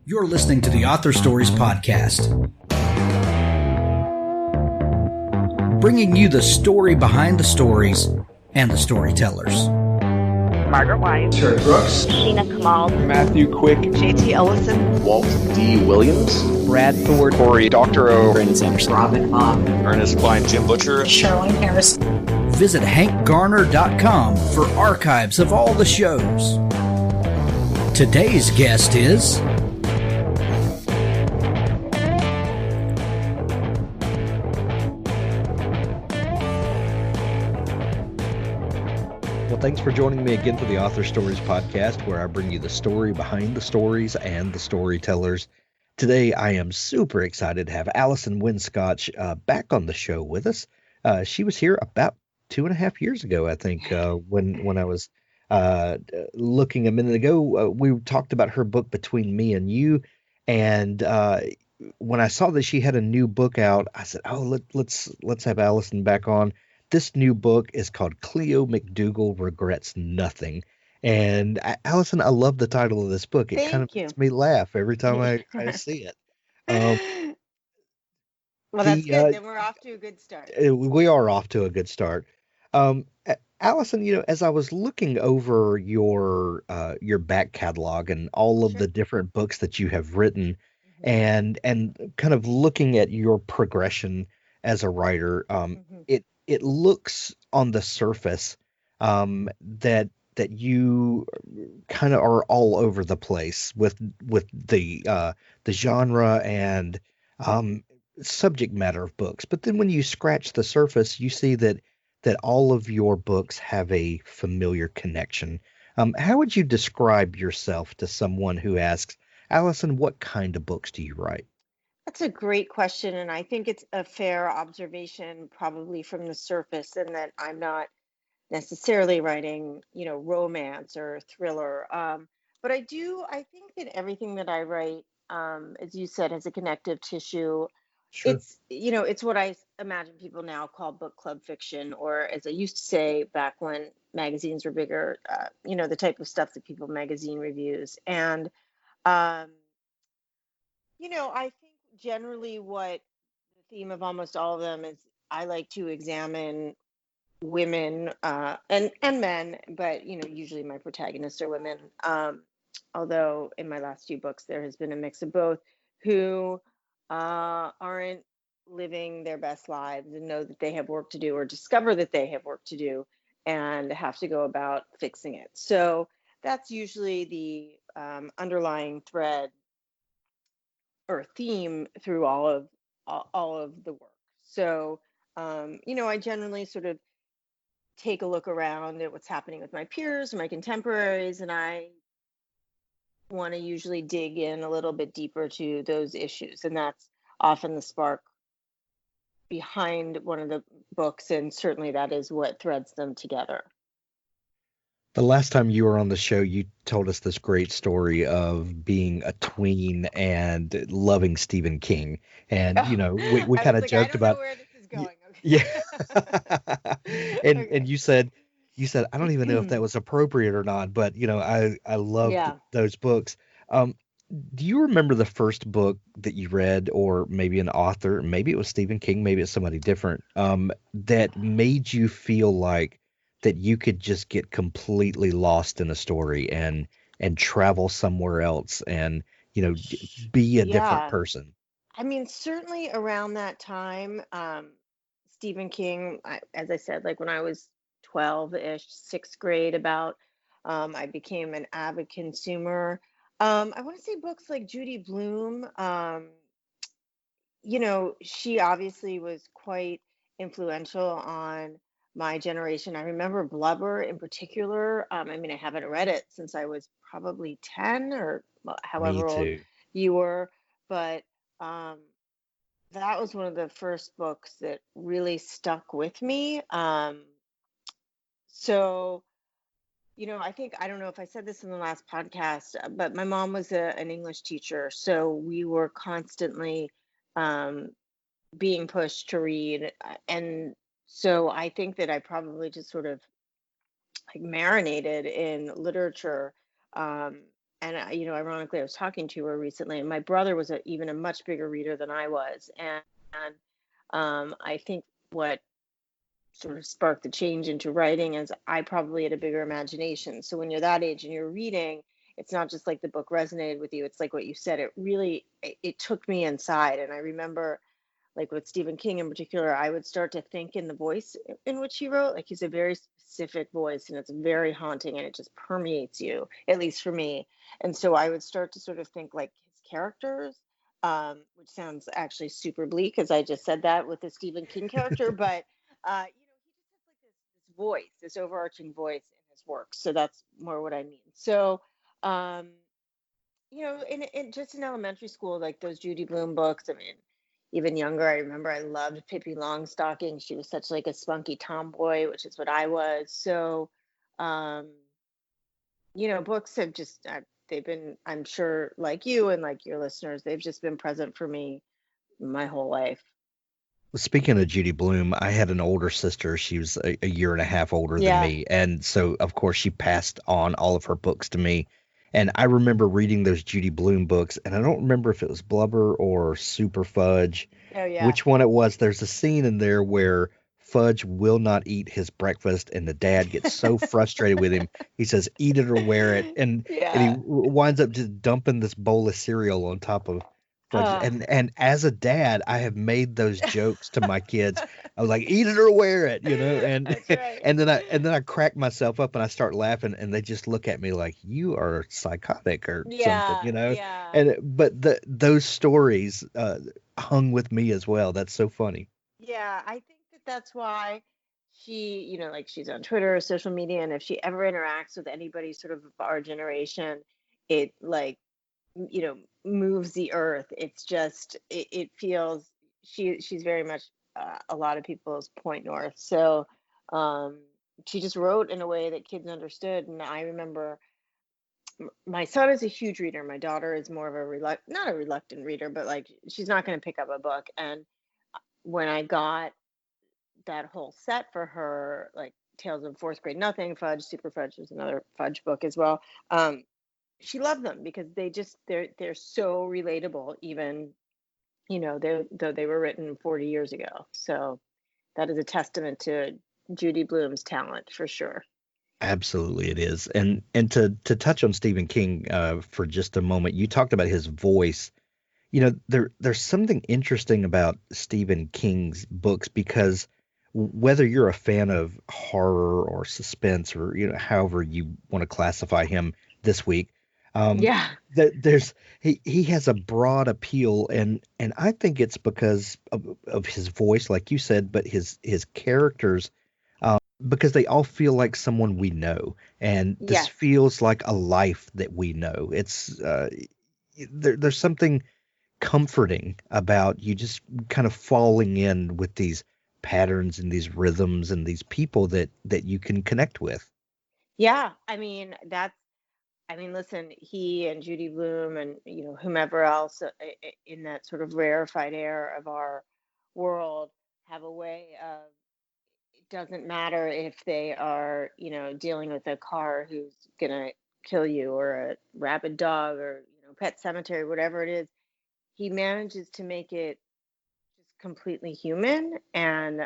You're listening to the Author Stories Podcast, bringing you the story behind the stories and the storytellers. Margaret White, Terry Brooks, Sheena Kamal, Matthew Quick, JT Ellison, Walt D. Williams, Brad Ford, Corey Dr. O, Brandon Sanderson, Robin Mott, Ernest Klein, Jim Butcher, Sherwin Harris. Visit hankgarner.com for archives of all the shows. Today's guest is thanks for joining me again for the Author Stories Podcast, where I bring you the story behind the stories and the storytellers. Today, I am super excited to have Allison Winn Scotch back on the show with us. She was here about 2.5 years ago, I think, when I was looking a minute ago. We talked about her book, Between Me and You, and when I saw that she had a new book out, I said, "Oh, let's have Allison back on." This new book is called Cleo McDougal Regrets Nothing. And Allison, I love the title of this book. It kind of makes me laugh every time I see it. Well, that's good. Then we're off to a good start. We are off to a good start. Allison, as I was looking over your back catalog and all of the different books that you have written, and kind of looking at your progression as a writer, it looks on the surface that you kind of are all over the place with the genre and subject matter of books. But then when you scratch the surface, you see that all of your books have a familiar connection. How would you describe yourself to someone who asks, Allison, what kind of books do you write? That's a great question, and I think it's a fair observation probably from the surface, in that I'm not necessarily writing, romance or thriller. But I think that everything that I write, as you said, has a connective tissue. Sure. It's what I imagine people now call book club fiction, or as I used to say back when magazines were bigger, the type of stuff that people magazine reviews. And, I think generally what the theme of almost all of them is, I like to examine women and men, but usually my protagonists are women, although in my last few books there has been a mix of both, who aren't living their best lives and know that they have work to do, or discover that they have work to do and have to go about fixing it. So that's usually the underlying thread or theme through all of the work. So, I generally sort of take a look around at what's happening with my peers or my contemporaries, and I want to usually dig in a little bit deeper to those issues. And that's often the spark behind one of the books, and certainly that is what threads them together. The last time you were on the show, you told us this great story of being a tween and loving Stephen King. And, we kind of joked about where this is going. Okay. Yeah. And you said, I don't even know if that was appropriate or not, but, I loved those books. Do you remember the first book that you read, or maybe an author, maybe it was Stephen King, maybe it's somebody different, that made you feel like that you could just get completely lost in a story and travel somewhere else and, be a different person? I mean, certainly around that time, Stephen King, as I said, like when I was 12-ish, sixth grade about, I became an avid consumer. I want to say books like Judy Bloom, she obviously was quite influential on my generation. I remember Blubber in particular. I haven't read it since I was probably 10 or however old you were, but that was one of the first books that really stuck with me. So, I don't know if I said this in the last podcast, but my mom was an English teacher. So we were constantly being pushed to read. And so I think that I probably just sort of like marinated in literature ironically, I was talking to her recently, and my brother was even a much bigger reader than I was, and I think what sort of sparked the change into writing is I probably had a bigger imagination. So when you're that age and you're reading, it's not just like the book resonated with you. It's like what you said. It really it took me inside, and I remember, like with Stephen King in particular, I would start to think in the voice in which he wrote. Like he's a very specific voice and it's very haunting and it just permeates you, at least for me. And so I would start to sort of think like his characters, which sounds actually super bleak as I just said that with the Stephen King character, but he just has like this voice, this overarching voice in his work. So that's more what I mean. So, um, in just in elementary school, like those Judy Bloom books, I mean, even younger, I remember I loved Pippi Longstocking. She was such like a spunky tomboy, which is what I was. So, um, books have just, they've been, I'm sure, like you and like your listeners, they've just been present for me my whole life. Speaking of Judy Bloom, I had an older sister. She was a year and a half older than Yeah. me. And so, of course, she passed on all of her books to me. And I remember reading those Judy Bloom books, and I don't remember if it was Blubber or Super Fudge, Oh, yeah. which one it was. There's a scene in there where Fudge will not eat his breakfast, and the dad gets so frustrated with him. He says, "Eat it or wear it," and he Yeah. winds up just dumping this bowl of cereal on top of Fudge. And as a dad, I have made those jokes to my kids. I was like, "Eat it or wear it," and That's right. and then I crack myself up and I start laughing, and they just look at me like, "You are psychotic or something," Yeah. But those stories hung with me as well. That's so funny. Yeah, I think that's why she, like she's on Twitter or social media, and if she ever interacts with anybody sort of our generation, it like, moves the earth. It's just, it feels she's very much a lot of people's point north. So, um, she just wrote in a way that kids understood. And I remember my son is a huge reader. My daughter is more of not a reluctant reader, but like she's not going to pick up a book. And when I got that whole set for her, like Tales of Fourth Grade Nothing, Fudge, Super Fudge is another Fudge book as well. She loved them because they're so relatable, even though they were written 40 years ago. So that is a testament to Judy Bloom's talent for sure. Absolutely, it is. And to touch on Stephen King for just a moment, you talked about his voice. There's something interesting about Stephen King's books because whether you're a fan of horror or suspense or however you want to classify him this week, Yeah. there's he has a broad appeal, and I think it's because of his voice, like you said, but his characters, because they all feel like someone we know, and this Yes. feels like a life that we know. It's there's something comforting about you just kind of falling in with these patterns and these rhythms and these people that you can connect with. Yeah. Listen, he and Judy Bloom and whomever else in that sort of rarefied air of our world have a way of, it doesn't matter if they are, dealing with a car who's gonna kill you or a rabid dog or Pet Cemetery, whatever it is. He manages to make it just completely human, and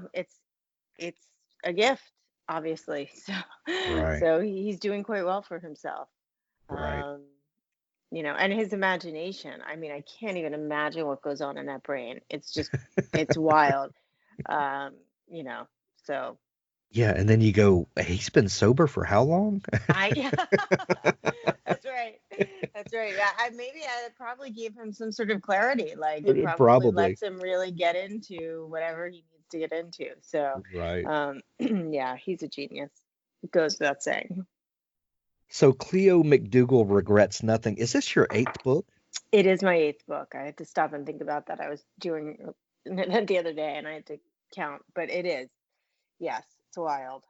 it's a gift, obviously. So, Right. he's doing quite well for himself. Right. Um, and his imagination. I mean, I can't even imagine what goes on in that brain. It's just, it's wild. Um, you know, so Yeah, and then you go, he's been sober for how long? yeah, that's right. That's right. Yeah, maybe I probably gave him some sort of clarity. Like it probably Probably. lets him really get into whatever he needs to get into. So, Right. yeah, he's a genius. It goes without saying. So Cleo McDougal Regrets Nothing. Is this your 8th book? It is my 8th book. I had to stop and think about that. I was doing an event the other day and I had to count, but it is. Yes, it's wild.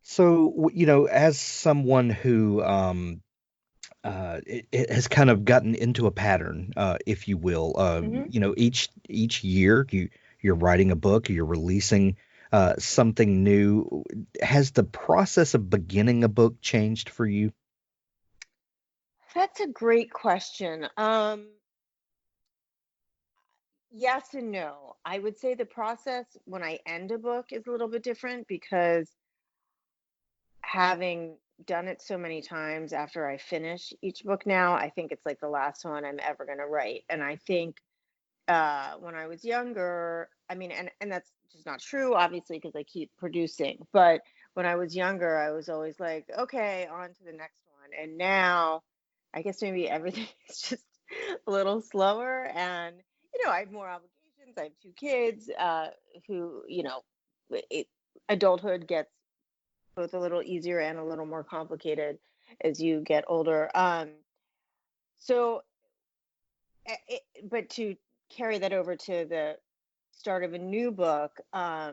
So, as someone who it has kind of gotten into a pattern, if you will, each year you're writing a book, you're releasing something new. Has the process of beginning a book changed for you? That's a great question. Yes and no. I would say the process when I end a book is a little bit different because having done it so many times after I finish each book now, I think it's like the last one I'm ever going to write. And I think when I was younger, I mean, and that's just not true, obviously, because I keep producing. But when I was younger, I was always like, okay, on to the next one. And now, I guess maybe everything is just a little slower. And, I have more obligations. I have two kids who, it, adulthood gets both a little easier and a little more complicated as you get older. So, but to carry that over to the start of a new book, I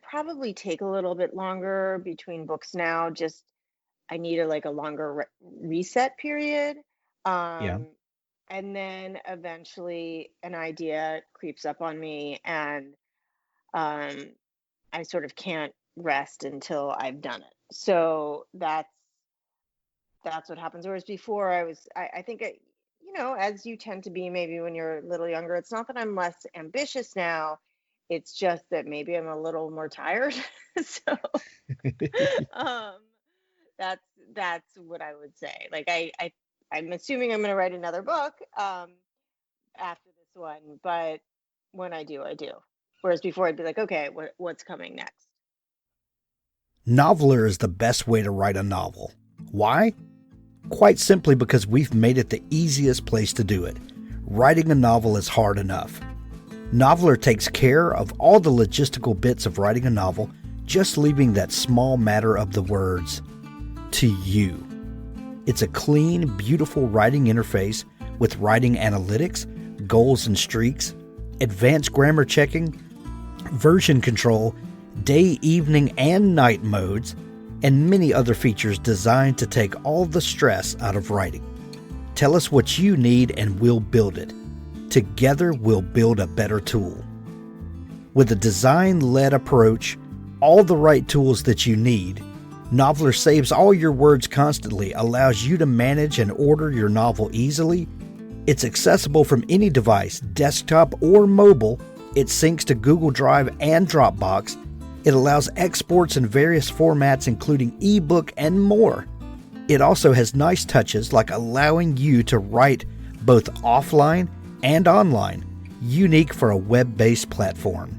probably take a little bit longer between books now. Just I need a longer reset period. Yeah. And then eventually an idea creeps up on me, and I sort of can't rest until I've done it. So that's what happens. Whereas before I think as you tend to be maybe when you're a little younger, it's not that I'm less ambitious now. It's just that maybe I'm a little more tired. So um, that's what I would say. Like I'm assuming I'm going to write another book after this one, but when I do, I do. Whereas before I'd be like, okay, what's coming next? Noveler is the best way to write a novel. Why? Quite simply because we've made it the easiest place to do it. Writing a novel is hard enough. Noveler takes care of all the logistical bits of writing a novel, just leaving that small matter of the words to you. It's a clean, beautiful writing interface with writing analytics, goals and streaks, advanced grammar checking, version control, day, evening, and night modes, and many other features designed to take all the stress out of writing. Tell us what you need and we'll build it. Together, we'll build a better tool. With a design-led approach, all the right tools that you need, Noveler saves all your words constantly, allows you to manage and order your novel easily. It's accessible from any device, desktop or mobile. It syncs to Google Drive and Dropbox. It allows exports in various formats, including ebook and more. It also has nice touches like allowing you to write both offline and online, unique for a web-based platform.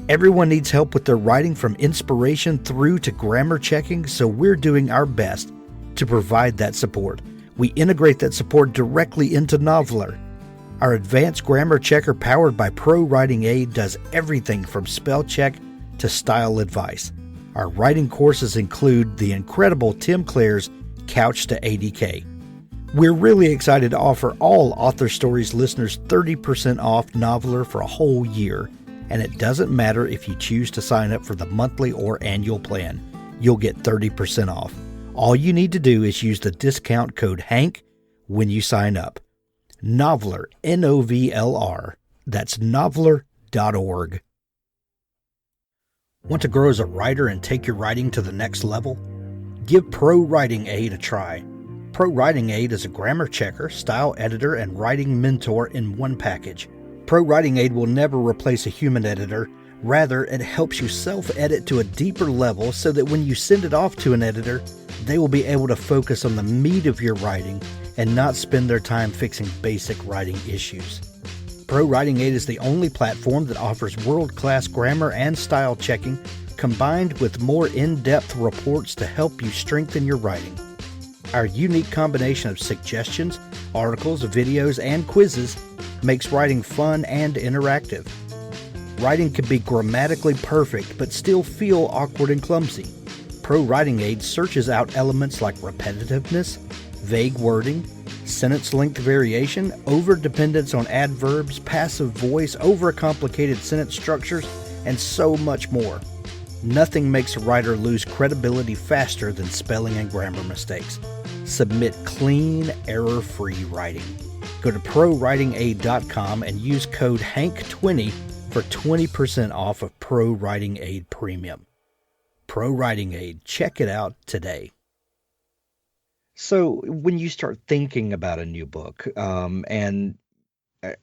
Everyone needs help with their writing, from inspiration through to grammar checking, so we're doing our best to provide that support. We integrate that support directly into Noveler. Our advanced grammar checker powered by Pro Writing Aid does everything from spell check to style advice. Our writing courses include the incredible Tim Clare's Couch to ADK. We're really excited to offer all Author Stories listeners 30% off Noveler for a whole year, and it doesn't matter if you choose to sign up for the monthly or annual plan. You'll get 30% off. All you need to do is use the discount code HANK when you sign up. Noveler, Novlr. That's noveler.org. Want to grow as a writer and take your writing to the next level? Give Pro Writing Aid a try. Pro Writing Aid is a grammar checker, style editor, and writing mentor in one package. Pro Writing Aid will never replace a human editor. Rather, it helps you self-edit to a deeper level so that when you send it off to an editor, they will be able to focus on the meat of your writing and not spend their time fixing basic writing issues. Pro Writing Aid is the only platform that offers world-class grammar and style checking, combined with more in-depth reports to help you strengthen your writing. Our unique combination of suggestions, articles, videos, and quizzes makes writing fun and interactive. Writing can be grammatically perfect but still feel awkward and clumsy. Pro Writing Aid searches out elements like repetitiveness, vague wording, sentence length variation, over-dependence on adverbs, passive voice, overcomplicated sentence structures, and so much more. Nothing makes a writer lose credibility faster than spelling and grammar mistakes. Submit clean, error-free writing. Go to ProWritingAid.com and use code HANK20 for 20% off of Pro Writing Aid Premium. Pro Writing Aid. Check it out today. So when you start thinking about a new book, and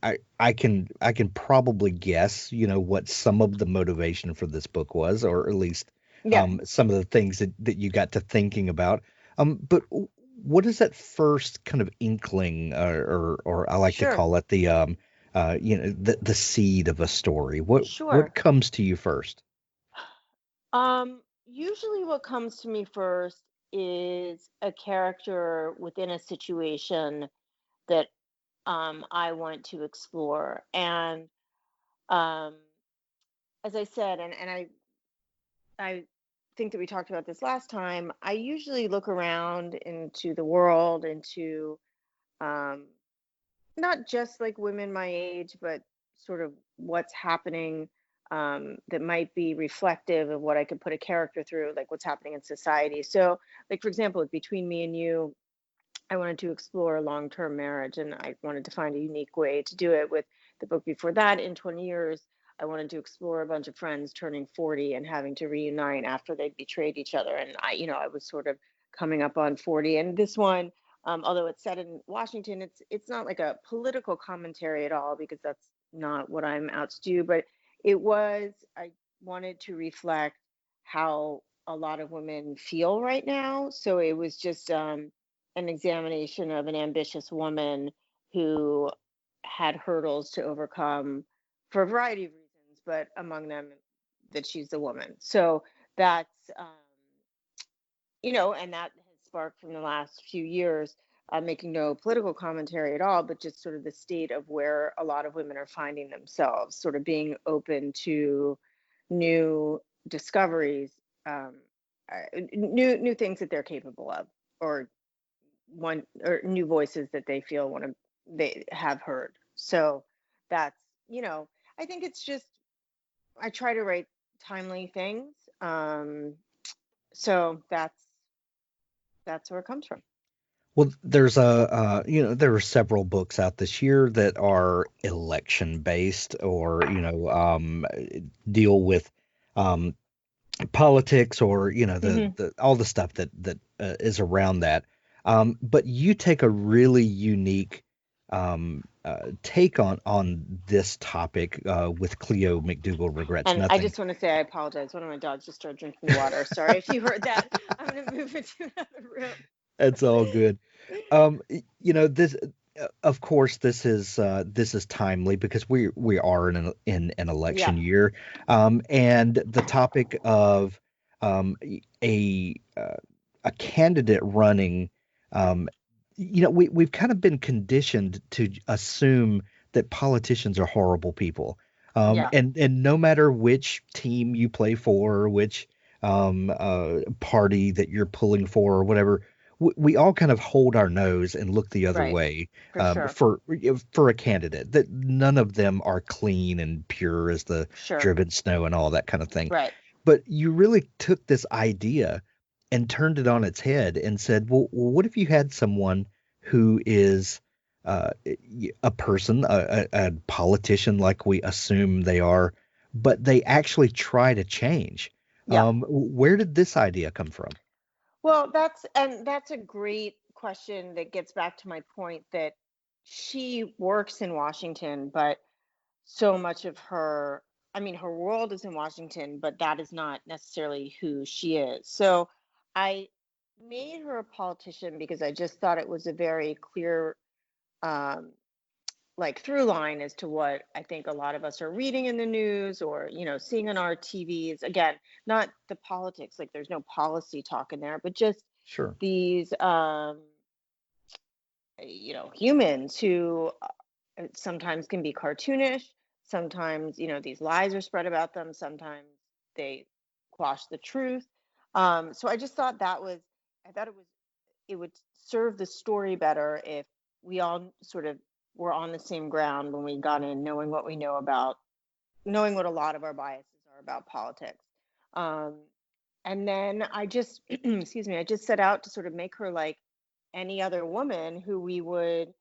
I can probably guess, what some of the motivation for this book was, or at least Yeah, some of the things that you got to thinking about. But what is that first kind of inkling, or I like to sure, call it the seed of a story? What sure. comes to you first? Usually what comes to me first is a character within a situation that I want to explore. And um, as I said, and I think that we talked about this last time, I usually look around into the world, into um, not just like women my age, but sort of what's happening that might be reflective of what I could put a character through, like what's happening in society. So, like for example, Between Me and You, I wanted to explore long-term marriage, and I wanted to find a unique way to do it. With the book before that, In 20 Years, I wanted to explore a bunch of friends turning 40 and having to reunite after they betrayed each other. And I was sort of coming up on 40. And this one, although it's set in Washington, it's not like a political commentary at all, because that's not what I'm out to do. But I wanted to reflect how a lot of women feel right now. So it was just an examination of an ambitious woman who had hurdles to overcome for a variety of reasons, but among them that she's a woman. So that's and that has sparked from the last few years, making no political commentary at all, but just sort of the state of where a lot of women are finding themselves, sort of being open to new discoveries, um, new things that they're capable of, or one or new voices that they feel want to they have heard. So that's you know I think it's just I try to write timely things. So that's where it comes from. Well, there are several books out this year that are election based, or deal with um, politics, or Hmm. the all the stuff that is around that. But you take a really unique take on this topic with Cleo McDougal Regrets And I Nothing. just want to say I apologize. One of my dogs just started drinking water. Sorry if you heard that. I'm gonna move into another room. It's all good. This, of course, this is timely because we are in an Yeah. election year, and the topic of a a candidate running, um, we've kind of been conditioned to assume that politicians are horrible people, Yeah. and no matter which team you play for, or which party that you're pulling for, or whatever, we all kind of hold our nose and look the other Right. way For sure. for a candidate that none of them are clean and pure as the Sure. driven snow and all that kind of thing. Right. But you really took this idea and turned it on its head and said, well, what if you had someone who is a person, a politician like we assume they are, but they actually try to change? Yeah. Where did this idea come from? Well, that's a great question that gets back to my point that she works in Washington, but so much of her, I mean, her world is in Washington, but that is not necessarily who she is. So I made her a politician because I just thought it was a very clear, um, like through line as to what I think a lot of us are reading in the news, or seeing on our TVs. Again, not the politics, like there's no policy talk in there, but just Sure. these humans who sometimes can be cartoonish, sometimes these lies are spread about them, sometimes they quash the truth. So I just thought I thought it would serve the story better if we all sort of were on the same ground when we got in, knowing what we know about, knowing what a lot of our biases are about politics. Um, and then I just, excuse me, I just set out to sort of make her like any other woman who we would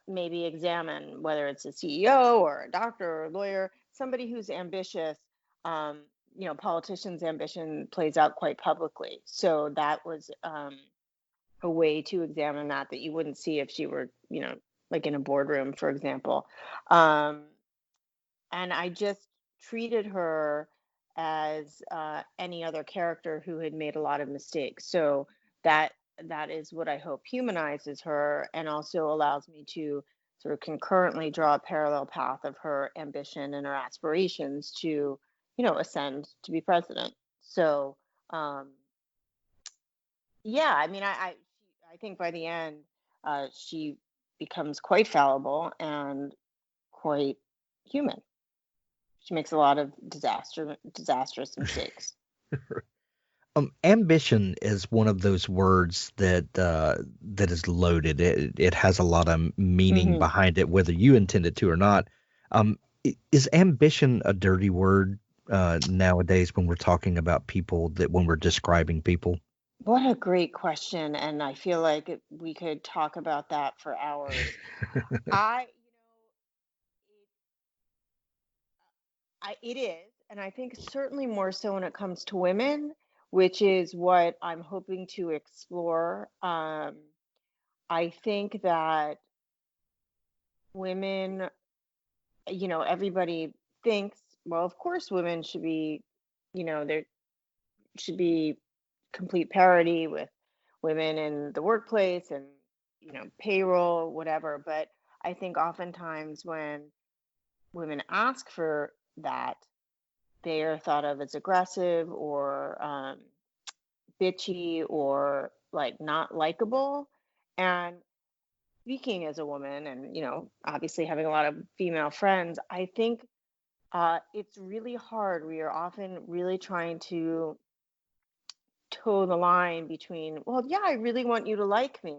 maybe examine, whether it's a CEO or a doctor or a lawyer, somebody who's ambitious. Um, Politicians' ambition plays out quite publicly. So that was a way to examine that you wouldn't see if she were, like in a boardroom, for example. Um, and I just treated her as any other character who had made a lot of mistakes. So that that is what I hope humanizes her, and also allows me to sort of concurrently draw a parallel path of her ambition and her aspirations to, ascend to be president. So um, yeah, I mean, I think by the end, she becomes quite fallible and quite human. She makes a lot of disastrous mistakes. Ambition is one of those words that is loaded. It has a lot of meaning Hmm. behind it, whether you intend it to or not. Is ambition a dirty word nowadays when we're talking about people, that when we're describing people? What a great question, and I feel like we could talk about that for hours. I, it is, and I think certainly more so when it comes to women, which is what I'm hoping to explore. I think that women, everybody thinks, well, of course, women should be, there should be complete parity with women in the workplace and, payroll, whatever. But I think oftentimes when women ask for that, they are thought of as aggressive or bitchy or like not likable. And speaking as a woman and, obviously having a lot of female friends, I think it's really hard. We are often really trying to toe the line between, well, yeah, I really want you to like me,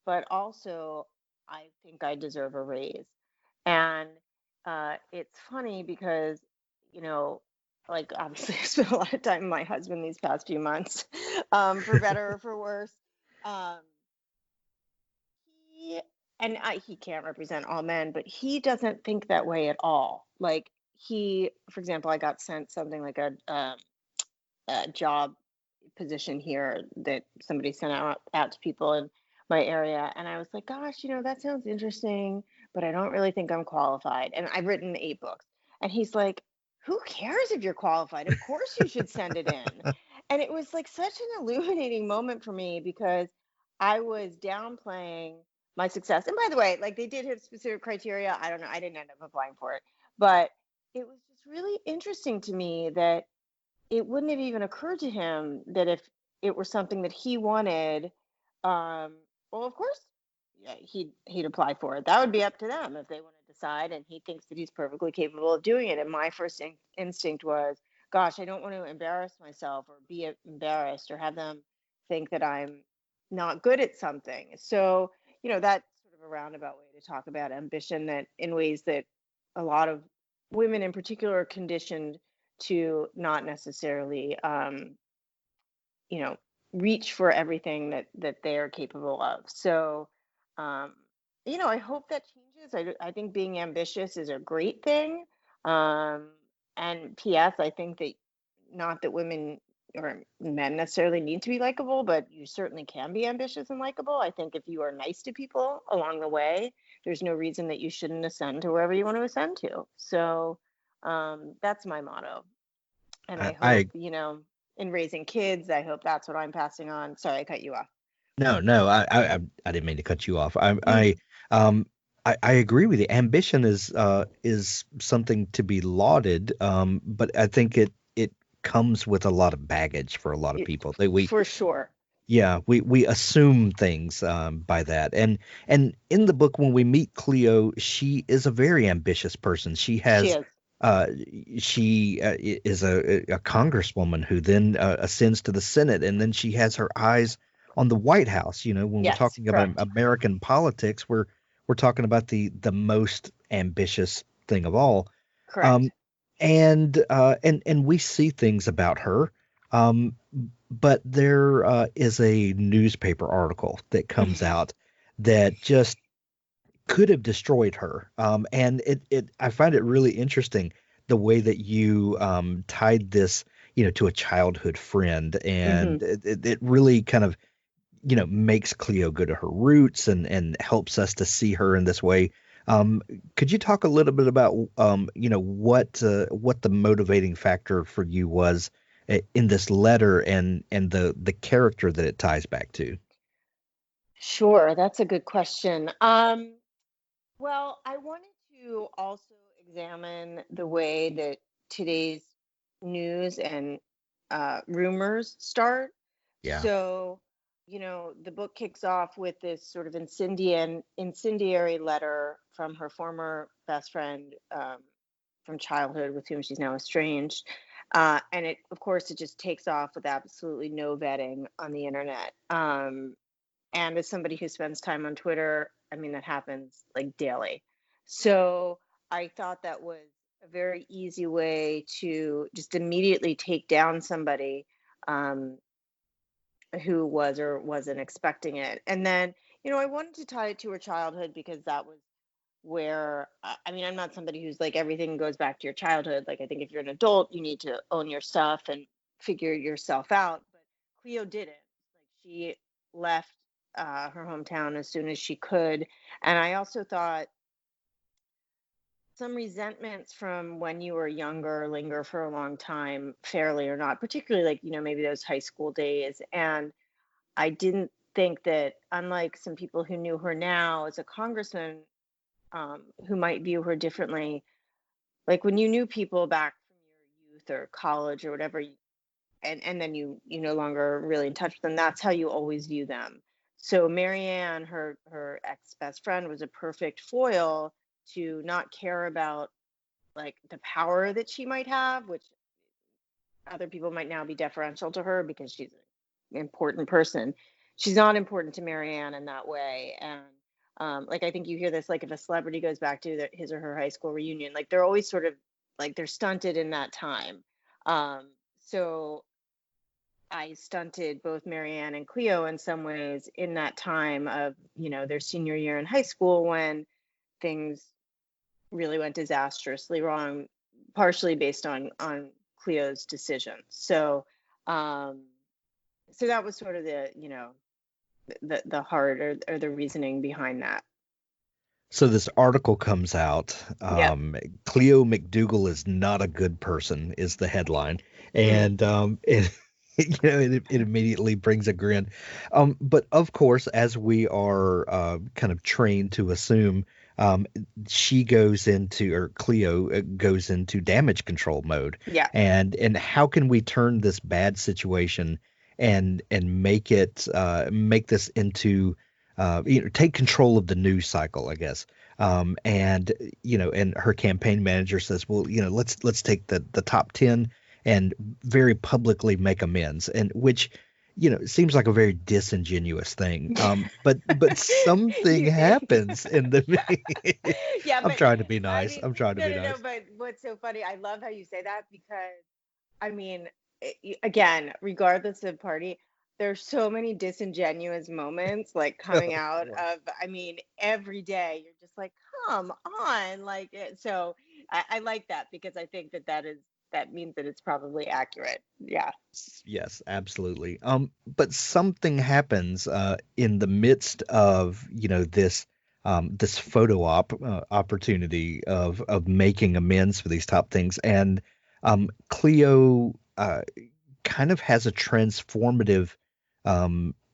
but also I think I deserve a raise. And it's funny because, you know, like obviously I spent a lot of time with my husband these past few months, for better or for worse. Um, he he can't represent all men, but he doesn't think that way at all. Like for example, I got sent something like a job position here that somebody sent out to people in my area, and I was like, gosh, that sounds interesting, but I don't really think I'm qualified, and I've written 8 books. And he's like, who cares if you're qualified? Of course you should send it in. And it was like such an illuminating moment for me, because I was downplaying my success. And by the way, like, they did have specific criteria. I don't know, I didn't end up applying for it, but it was just really interesting to me that it wouldn't have even occurred to him that if it were something that he wanted, um, well, of course, yeah, he'd apply for it. That would be up to them if they want to decide, and he thinks that he's perfectly capable of doing it. And my first instinct was, gosh, I don't want to embarrass myself or be embarrassed or have them think that I'm not good at something. So, that's sort of a roundabout way to talk about ambition, that in ways that a lot of women in particular are conditioned to not necessarily, you know reach for everything that they are capable of. So um I hope that changes. I think being ambitious is a great thing. um and ps, I think that, not that women or men necessarily need to be likable, but you certainly can be ambitious and likable. I think if you are nice to people along the way, there's no reason that you shouldn't ascend to wherever you want to ascend to. So that's my motto. And I hope, I in raising kids, I hope that's what I'm passing on. Sorry, I cut you off. No, I didn't mean to cut you off. Mm. Um, I agree with you. Ambition is something to be lauded, but I think it comes with a lot of baggage for a lot of It- people. That we for sure. Yeah, we assume things by that. And in the book, when we meet Cleo, she is a very ambitious person. She is. Uh, is a congresswoman who then ascends to the Senate, and then she has her eyes on the White House. When we're Yes, talking about correct. American politics, we're talking about the most ambitious thing of all. Correct. Um, and we see things about her. Um, but there is a newspaper article that comes out that just could have destroyed her. And I find it really interesting the way that you tied this, to a childhood friend, Hmm. and it really kind of makes Cleo go to her roots and helps us to see her in this way. Could you talk a little bit about what the motivating factor for you was in this letter and the character that it ties back to? Sure, that's a good question. Well, I wanted to also examine the way that today's news and rumors start. Yeah. So, the book kicks off with this sort of incendiary letter from her former best friend from childhood, with whom she's now estranged. And of course, it just takes off with absolutely no vetting on the internet. And as somebody who spends time on Twitter, I mean, that happens like daily. So I thought that was a very easy way to just immediately take down somebody um, who was or wasn't expecting it. And then, I wanted to tie it to her childhood because that was where, I mean, I'm not somebody who's like everything goes back to your childhood. Like, I think if you're an adult, you need to own your stuff and figure yourself out. But Cleo didn't. Like, she left her hometown as soon as she could. And I also thought some resentments from when you were younger linger for a long time, fairly or not, particularly like, maybe those high school days. And I didn't think that, unlike some people who knew her now as a congressman, who might view her differently, like when you knew people back from your youth or college or whatever, and then you no longer really in touch with them, that's how you always view them. So Marianne, her ex best friend, was a perfect foil to not care about like the power that she might have, which other people might now be deferential to her because she's an important person. She's not important to Marianne in that way. And like, I think you hear this, like if a celebrity goes back to his or her high school reunion, like they're always sort of like they're stunted in that time. So I stunted both Marianne and Cleo in some ways in that time of, their senior year in high school when things really went disastrously wrong, partially based on Cleo's decision. So so that was sort of the heart or the reasoning behind that. So this article comes out. Yep. Cleo McDougal is not a good person is the headline, Mm. and it immediately brings a grin. But of course, as we are kind of trained to assume, um, Cleo goes into damage control mode, Yeah. and how can we turn this bad situation and make this into take control of the news cycle, I guess. And and her campaign manager says, well, let's take the top 10 and very publicly make amends, and which seems like a very disingenuous thing. But something happens in the. Yeah, I'm but trying to be I nice. mean, I'm trying to no, be no, no. nice. But what's so funny? I love how you say that because, I mean, again, regardless of party, there's so many disingenuous moments like coming Oh, out boy. of. I mean, every day you're just like, come on, like so. I like that because I think that means that it's probably accurate. Yeah. Yes, absolutely. But something happens in the midst of this photo opportunity of making amends for these top things, and Cleo kind of has a transformative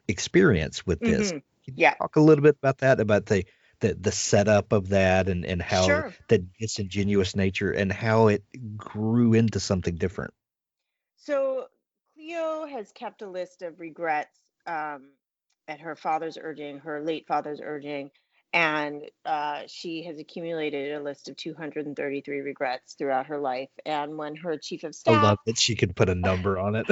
experience with this. Hmm. Can you Yeah. talk a little bit about that, about the setup of that, and how Sure. the disingenuous nature and how it grew into something different? So Cleo has kept a list of regrets at her father's urging, her late father's urging, and she has accumulated a list of 233 regrets throughout her life. And when her chief of I staff, love that she could put a number on it.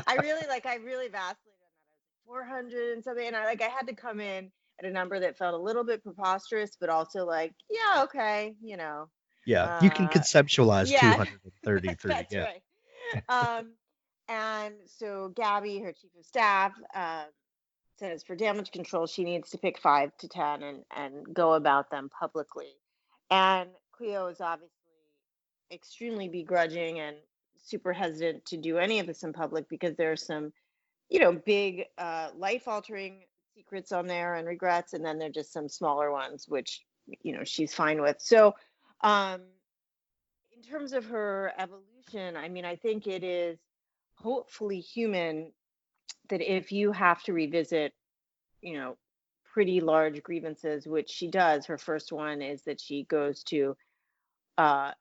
I really vacillated on that. I was like 400 and something, and I had to come in at a number that felt a little bit preposterous, but also like, yeah, okay, Yeah, you can uh, conceptualize yeah, 233. that's Yeah. right. Um, and so Gabby, her chief of staff, says for damage control, she needs to pick 5 to 10 and go about them publicly. And Cleo is obviously extremely begrudging and super hesitant to do any of this in public because there are some big life-altering secrets on there and regrets, and then there are just some smaller ones, which, she's fine with. So, um, in terms of her evolution, I mean, I think it is hopefully human that if you have to revisit, you know, pretty large grievances, which she does, her first one is that she goes to uh,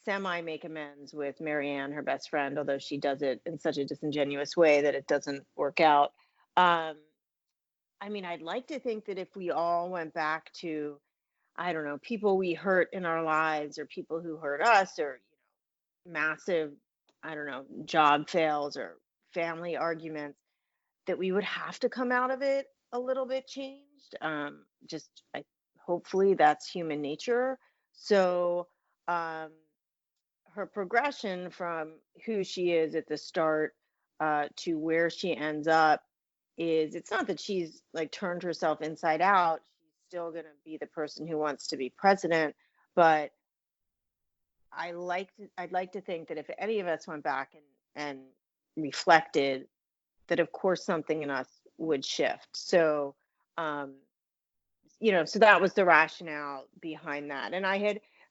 semi make amends with Marianne, her best friend, although she does it in such a disingenuous way that it doesn't work out. Um, I mean, I'd like to think that if we all went back to, I don't know, people we hurt in our lives or people who hurt us or, massive, I don't know, job fails or family arguments, that we would have to come out of it a little bit changed. Hopefully that's human nature. So, um, her progression from who she is at the start to where she ends up is, it's not that she's like turned herself inside out. She's still going to be the person who wants to be president, but I'd like to think that if any of us went back and reflected, that of course something in us would shift. So, um, so that was the rationale behind that. And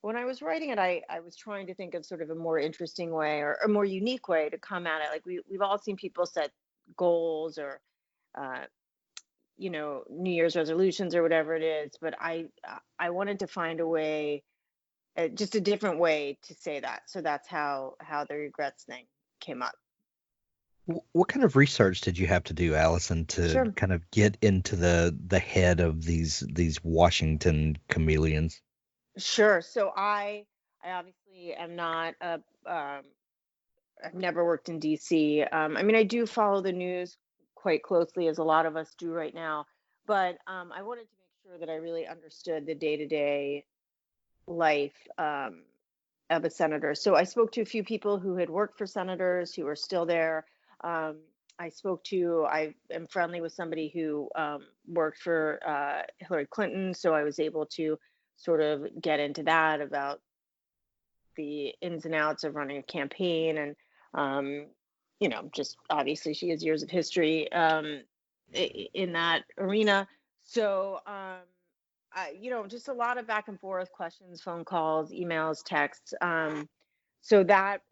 when I was writing it, I was trying to think of sort of a more interesting way or a more unique way to come at it. Like we've all seen people set goals or, uh, New Year's resolutions or whatever it is, but I wanted to find a way, just a different way to say that. So that's how the regrets thing came up. What kind of research did you have to do, Allison, to Sure. kind of get into the head of these Washington chameleons? Sure. So I obviously am not I've never worked in DC. I mean, I do follow the news quite closely, as a lot of us do right now. But I wanted to make sure that I really understood the day-to-day life of a senator. So I spoke to a few people who had worked for senators who are still there. Um, I am friendly with somebody who worked for Hillary Clinton, so I was able to sort of get into that about the ins and outs of running a campaign and just obviously she has years of history in that arena. So just a lot of back and forth questions, phone calls, emails, texts. So that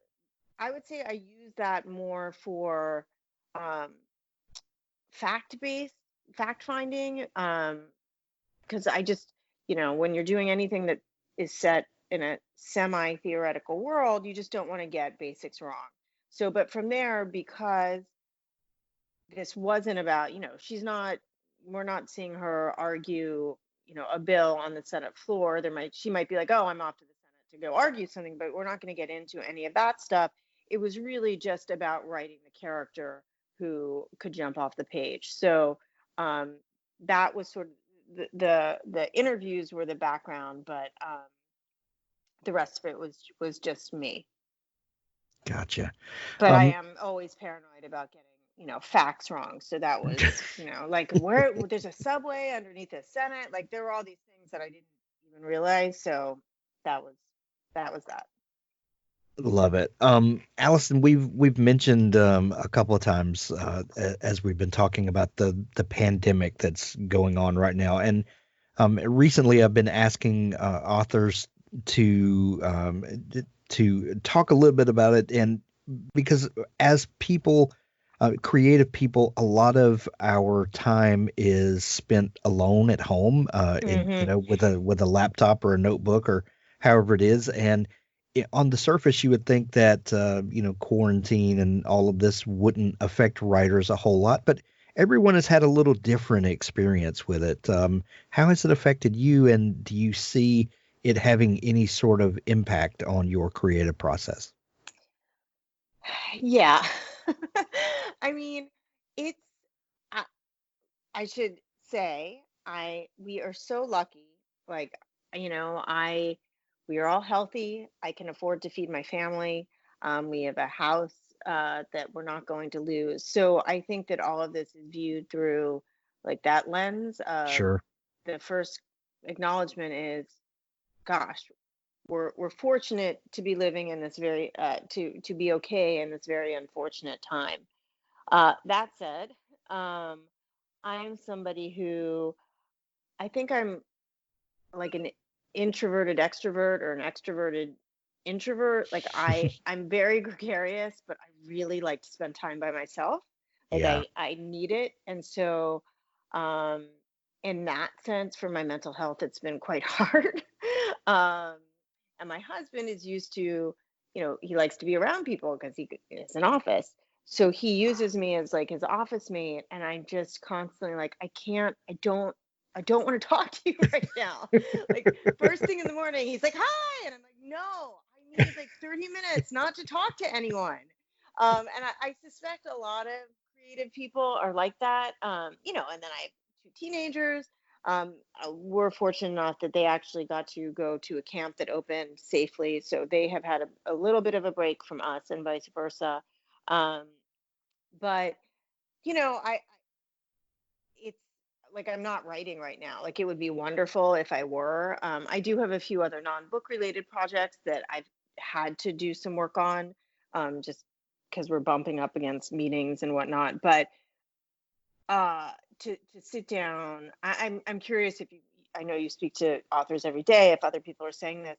I would say I use that more for um, fact-based fact finding, because I just, when you're doing anything that is set in a semi theoretical world, you just don't want to get basics wrong. So, but from there, because this wasn't about, we're not seeing her argue, a bill on the Senate floor. She might be like, oh, I'm off to the Senate to go argue something, but we're not going to get into any of that stuff. It was really just about writing the character who could jump off the page. So um, that was sort of the interviews were the background, but the rest of it was just me. Gotcha. But I am always paranoid about getting, facts wrong. So that was, like where there's a subway underneath the Senate. Like there were all these things that I didn't even realize. So that was that. Love it. Allison, we've mentioned a couple of times as we've been talking about the pandemic that's going on right now, and recently I've been asking authors to talk a little bit about it, and because as people, creative people, a lot of our time is spent alone at home, with a laptop or a notebook or however it is, and on the surface, you would think that quarantine and all of this wouldn't affect writers a whole lot, but everyone has had a little different experience with it. How has it affected you, and do you see it having any sort of impact on your creative process? Yeah. I mean, it's I, I should say we are so lucky. Like, I we are all healthy. I can afford to feed my family. We have a house that we're not going to lose. So I think that all of this is viewed through like that lens of Sure. the first acknowledgement is, gosh, we're fortunate to be living in this very to be okay in this very unfortunate time. That said, I am somebody who I think I'm like an introverted extrovert or an extroverted introvert. Like I'm very gregarious, but I really like to spend time by myself. Like Yeah. I need it. And so um in that sense for my mental health it's been quite hard. um and my husband is used to, he likes to be around people because he is in office. So he uses me as like his office mate, and I just constantly like I don't want to talk to you right now. Like first thing in the morning, he's like, "Hi," and I'm like, "No, I need like 30 minutes not to talk to anyone." And I suspect a lot of creative people are like that. And then I have two teenagers. We're fortunate enough that they actually got to go to a camp that opened safely, so they have had a little bit of a break from us, and vice versa. Um, but I it's like I'm not writing right now. Like it would be wonderful if I were. I do have a few other non-book related projects that I've had to do some work on, just because we're bumping up against meetings and whatnot. But to sit down, I'm curious if you. I know you speak to authors every day. If other people are saying this,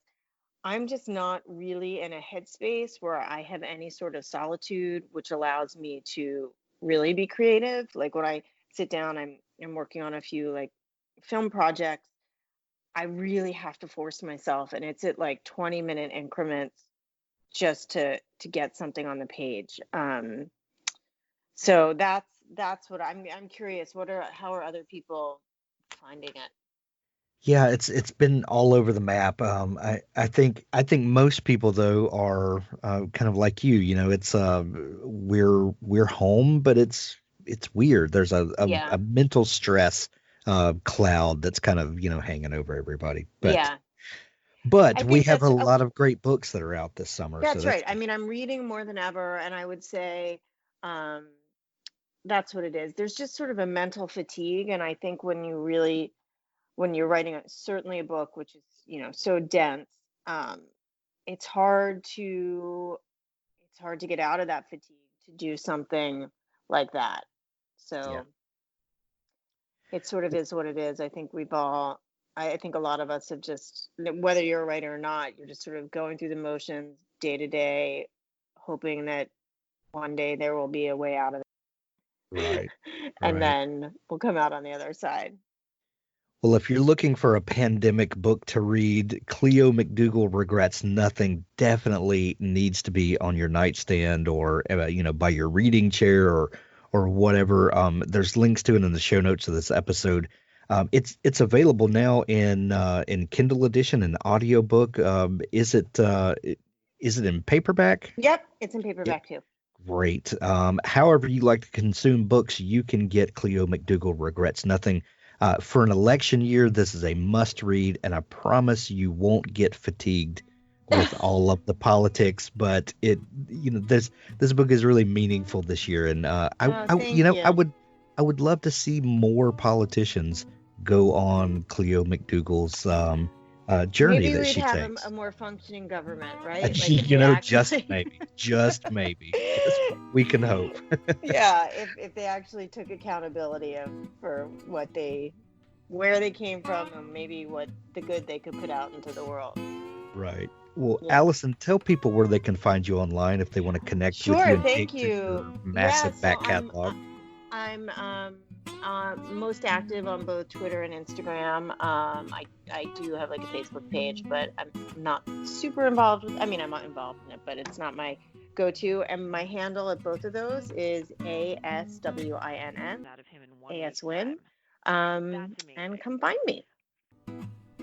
I'm just not really in a headspace where I have any sort of solitude, which allows me to really be creative. Like when I sit down, I'm working on a few like film projects. I really have to force myself, and it's at like 20-minute increments just to get something on the page. So that's what I'm curious. How are other people finding it? Yeah, it's been all over the map. I think most people though are kind of like you. It's we're home, but it's weird. There's Yeah, a mental stress cloud that's kind of hanging over everybody. But yeah. but I we think have a that's lot of great books that are out this summer, so That's that's right. I mean, I'm reading more than ever, and I would say um, that's what it is. There's just sort of a mental fatigue, and I think when you're writing certainly a book which is, so dense, um, it's hard to get out of that fatigue to do something like that. yeah. So it sort of is what it is. I think I think a lot of us have just, whether you're a writer or not, you're just sort of going through the motions day to day, hoping that one day there will be a way out of it. Right. And Right. then we'll come out on the other side. Well, if you're looking for a pandemic book to read, Cleo McDougal Regrets Nothing definitely needs to be on your nightstand or by your reading chair or whatever. There's links to it in the show notes of this episode. It's available now in Kindle edition and audiobook. Is it in paperback? Yep, it's in Yeah, paperback too. great. However you like to consume books, you can get Cleo McDougal Regrets Nothing. For an election year, this is a must read, and I promise you won't get fatigued with all of the politics. But this book is really meaningful this year, and Oh, thank you. I would love to see more politicians go on Cleo McDougal's journey Maybe that we'd she have takes. a more functioning government, right? Like if they Just maybe, we can hope. yeah, if they actually took accountability for where they came from, and maybe what the good they could put out into the world. Right. Well, Yeah. Allison, tell people where they can find you online if they want to connect with you Sure, and thank dig through you. your Yeah, massive so back catalog. I'm most active on both Twitter and Instagram. I do have like a Facebook page, but I'm not super involved with. I mean, I'm not involved in it, but it's not my go-to. And my handle at both of those is ASWINN, AS Win. And come find me.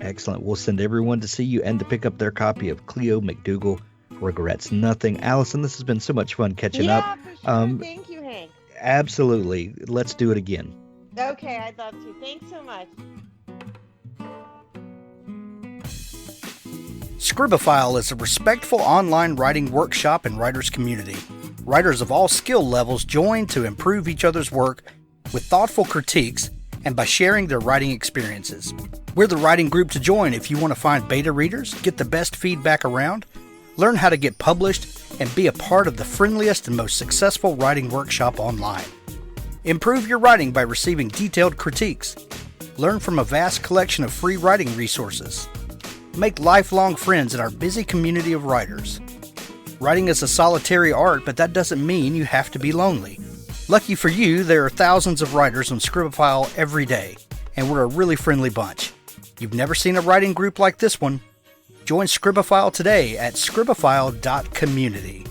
Excellent. We'll send everyone to see you and to pick up their copy of Cleo McDougal Regrets Nothing. Allison, this has been so much fun catching up. Yeah, for sure. Thank you, Hank. Absolutely. Let's do it again. Okay, I'd love to. Thanks so much. Scribophile is a respectful online writing workshop and writers community. Writers of all skill levels join to improve each other's work with thoughtful critiques and by sharing their writing experiences. We're the writing group to join if you want to find beta readers, get the best feedback around, learn how to get published, and be a part of the friendliest and most successful writing workshop online. Improve your writing by receiving detailed critiques. Learn from a vast collection of free writing resources. Make lifelong friends in our busy community of writers. Writing is a solitary art, but that doesn't mean you have to be lonely. Lucky for you, there are thousands of writers on Scribophile every day, and we're a really friendly bunch. You've never seen a writing group like this one? Join Scribophile today at scribophile.community.